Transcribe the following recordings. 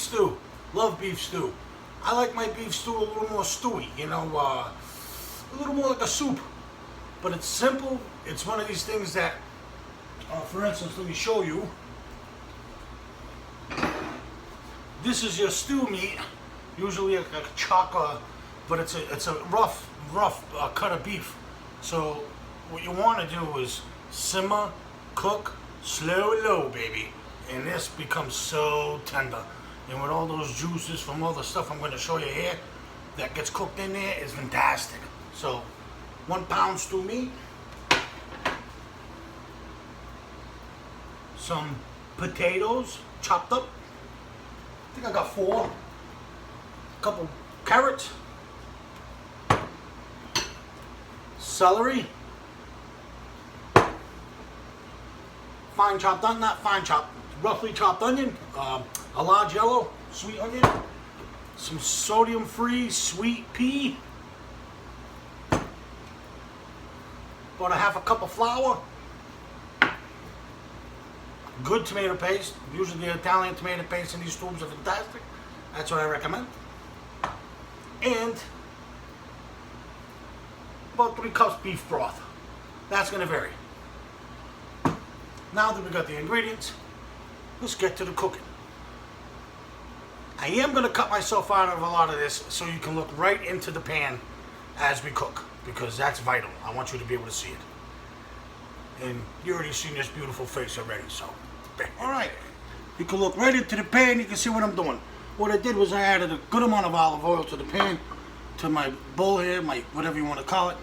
stew. Love beef stew. I like my beef stew a little more stewy, you know, a little more like a soup. But it's simple. It's one of these things that, for instance, let me show you. This is your stew meat, usually a chuck, but it's a rough cut of beef. So what you want to do is simmer, cook, slow, low, baby, and this becomes so tender. And with all those juices from all the stuff I'm going to show you here that gets cooked in there is fantastic. So 1 pound stew meat, some potatoes chopped up. I think I got 4. A couple carrots, celery, fine chopped onion, not fine chopped, roughly chopped onion, a large yellow sweet onion, some sodium-free sweet pea, about a half a cup of flour, good tomato paste. Usually the Italian tomato paste in these tubes are fantastic. That's what I recommend. And about 3 cups beef broth. That's going to vary. Now that we got the ingredients, let's get to the cooking. I am going to cut myself out of a lot of this so you can look right into the pan as we cook, because that's vital. I want you to be able to see it. And you already seen this beautiful face already, so. Alright, you can look right into the pan, you can see what I'm doing. What I did was I added a good amount of olive oil to the pan, to my bowl here, my whatever you want to call it.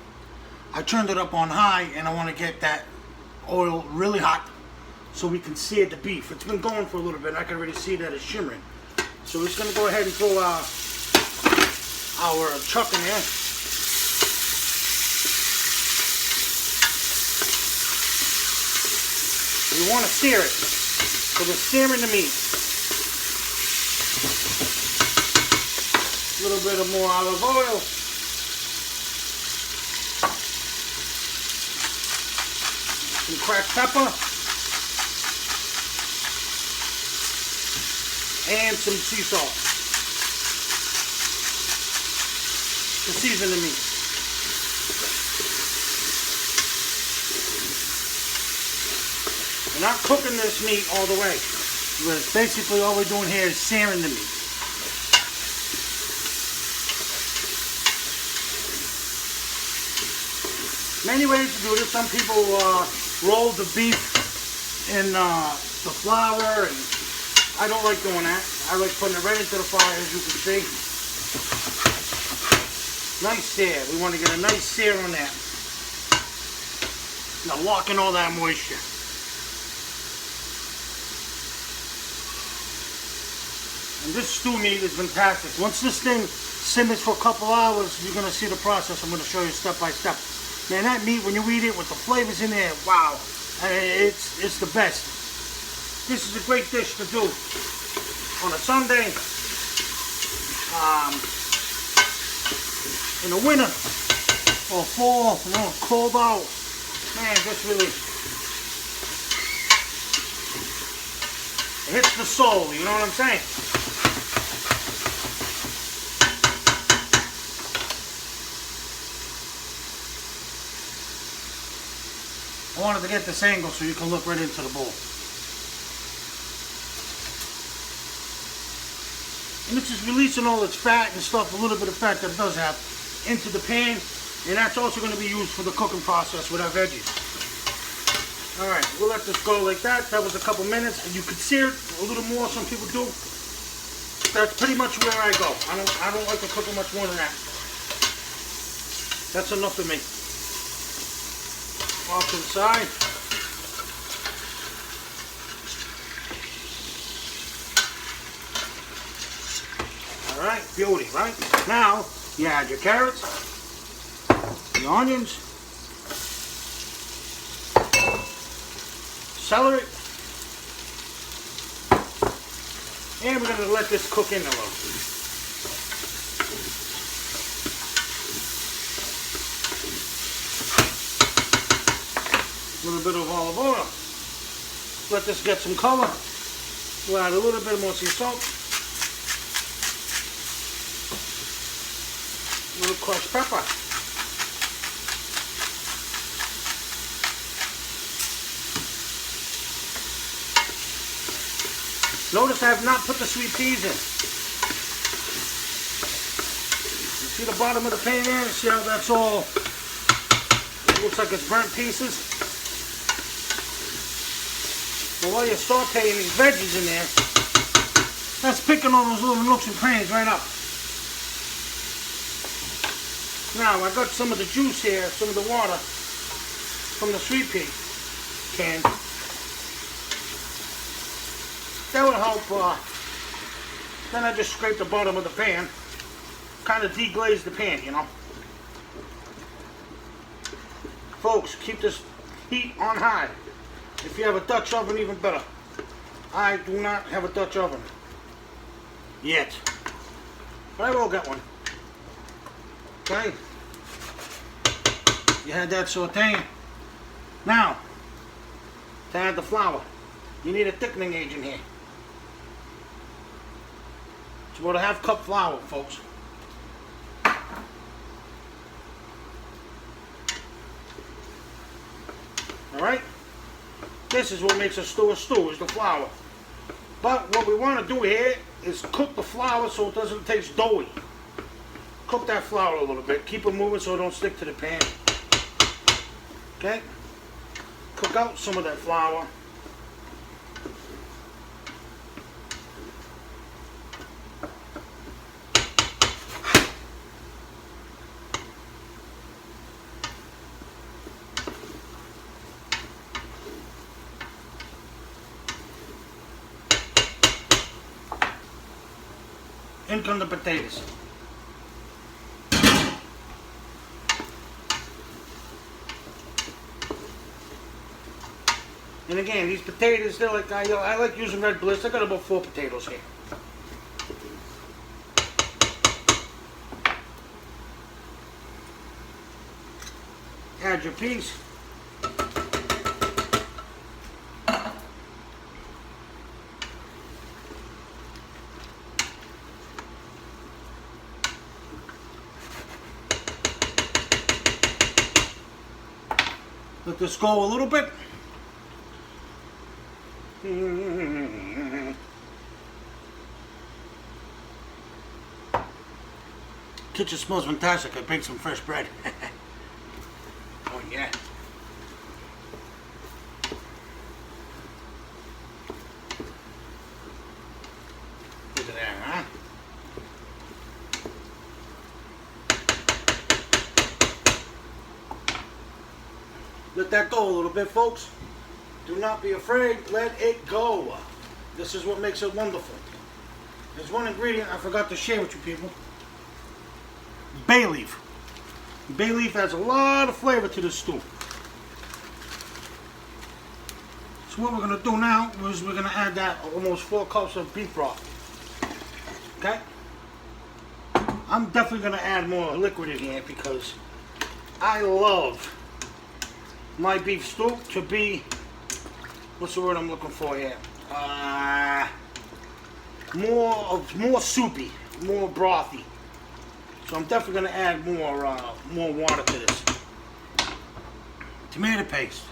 I turned it up on high, and I want to get that oil really hot so we can sear the beef. It's been going for a little bit, and I can already see that it's shimmering. So we're just going to go ahead and throw our chuck in there. We want to sear it, so we're searing the meat. A little bit of more olive oil. Some cracked pepper. And some sea salt to season the meat. We're not cooking this meat all the way. Basically all we're doing here is searing the meat. Many ways to do this. Some people roll the beef in the flour, and I don't like doing that. I like putting it right into the fire, as you can see. Nice sear. We want to get a nice sear on that. Now lock in all that moisture. And this stew meat is fantastic. Once this thing simmers for a couple hours, you're going to see the process. I'm going to show you step by step. Man, that meat, when you eat it with the flavors in there, wow. It's the best. This is a great dish to do on a Sunday, in the winter or fall, you know, cold out. Man, this really hits the soul, you know what I'm saying? I wanted to get this angle so you can look right into the bowl. And this is releasing all its fat and stuff, a little bit of fat that it does have, into the pan. And that's also going to be used for the cooking process with our veggies. Alright, we'll let this go like that. That was a couple minutes. And you could sear it a little more, some people do. That's pretty much where I go. I don't like to cook it much more than that. That's enough for me. Off to the side. Alright, beauty, right? Now, you add your carrots, the onions, celery, and we're going to let this cook in a little. A little bit of olive oil. Let this get some color. We'll add a little bit more sea salt. A little crushed pepper. Notice I have not put the sweet peas in. You see the bottom of the pan there? See how that's all, it looks like it's burnt pieces? But while you're sauteing these veggies in there, that's picking all those little nooks and crannies right up. Now, I got some of the juice here, some of the water from the sweet pea can. That would help, then I just scrape the bottom of the pan, kind of deglaze the pan, you know. Folks, keep this heat on high. If you have a Dutch oven, even better. I do not have a Dutch oven yet, but I will get one. Okay, you had that sauteing. Now, to add the flour, you need a thickening agent here. It's about a half cup flour, folks. Alright? This is what makes a stew, is the flour. But what we want to do here is cook the flour so it doesn't taste doughy. Cook that flour a little bit. Keep it moving so it don't stick to the pan. Okay? Cook out some of that flour. In come the potatoes. And again, these potatoes, they're like, I like using Red Bliss. I got about 4 potatoes here. Add your peas. Let this go a little bit. Kitchen smells fantastic. I baked some fresh bread. Oh yeah. Look at that, huh? Let that go a little bit, folks. Do not be afraid. Let it go. This is what makes it wonderful. There's one ingredient I forgot to share with you people. Bay leaf. Bay leaf adds a lot of flavor to this stew. So what we're going to do now is we're going to add that almost 4 cups of beef broth. Okay? I'm definitely going to add more liquid in here because I love my beef stew to be, what's the word I'm looking for here? More soupy, more brothy. So I'm definitely going to add more water to this. Tomato paste.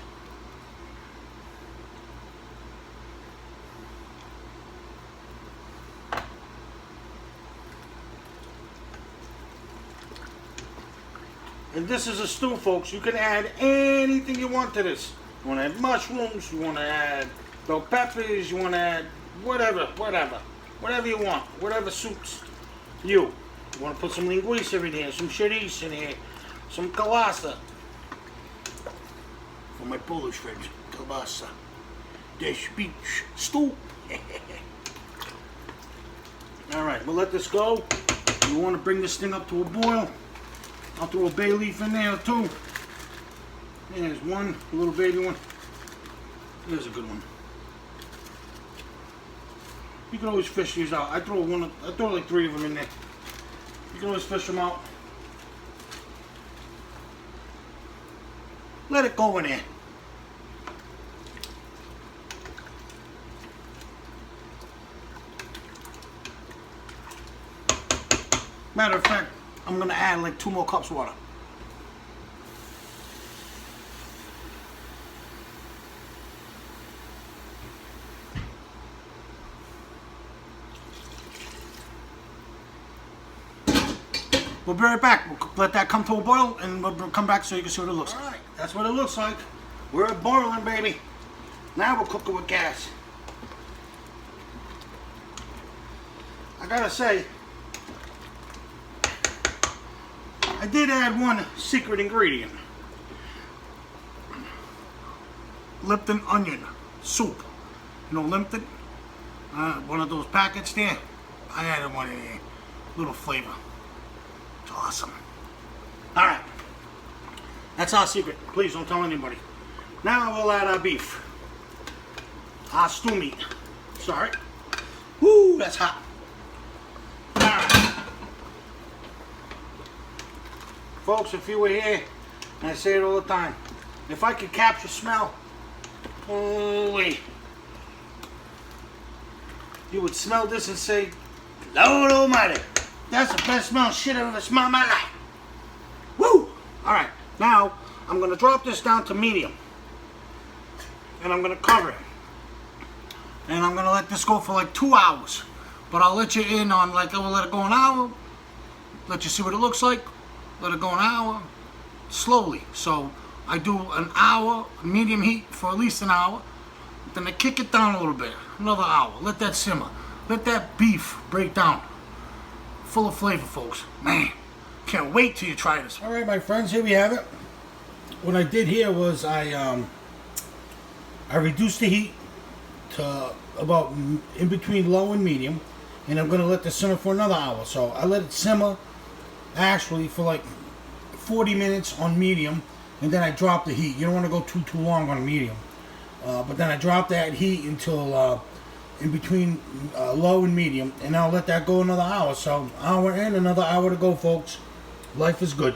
And this is a stew, folks. You can add anything you want to this. You want to add mushrooms, you want to add bell peppers, you want to add whatever you want, whatever suits you. You want to put some linguiça in here, some chorizo in here, some kalasa. For my Polish friends, kalasa. This beach stew. Alright, we'll let this go. You want to bring this thing up to a boil. I'll throw a bay leaf in there too. There's one, a little baby one. There's a good one. You can always fish these out. I throw like 3 of them in there. You can always fish them out. Let it go in there. Matter of fact, I'm gonna add like 2 more cups of water. We'll be right back. We'll let that come to a boil and we'll come back so you can see what it looks like. Alright, that's what it looks like. We're at boiling, baby. Now we'll cook it with gas. I gotta say, I did add one secret ingredient. Lipton onion soup. You know Lipton? One of those packets there. I added one in there. Little flavor. It's awesome. Alright. That's our secret. Please don't tell anybody. Now we'll add our beef. Our stew meat. Sorry. Woo, that's hot. Alright. Folks, if you were here, and I say it all the time, if I could capture smell, holy, you would smell this and say, Lord Almighty, that's the best smell shit I've ever smelled in my life. Woo! Alright, now I'm going to drop this down to medium. And I'm going to cover it. And I'm going to let this go for like 2 hours. But I'll let you in on, like, I will let it go an hour. Let you see what it looks like. Let it go an hour. Slowly. So I do an hour, medium heat for at least an hour. Then I kick it down a little bit. Another hour. Let that simmer. Let that beef break down. Full of flavor, folks. Man, can't wait till you try this. All right, my friends, here we have it. What I did here was I reduced the heat to about in between low and medium, and I'm going to let this simmer for another hour. So I let it simmer actually for like 40 minutes on medium, and then I drop the heat. You don't want to go too long on medium, but then I drop that heat until in between low and medium, and I'll let that go another hour. So hour in, another hour to go, folks. Life is good.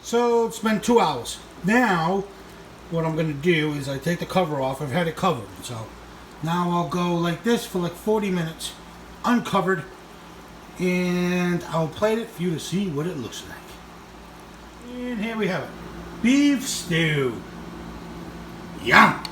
So it's been 2 hours. Now what I'm going to do is I take the cover off. I've had it covered, so now I'll go like this for like 40 minutes uncovered, and I'll plate it for you to see what it looks like. And here we have it, beef stew. Yum.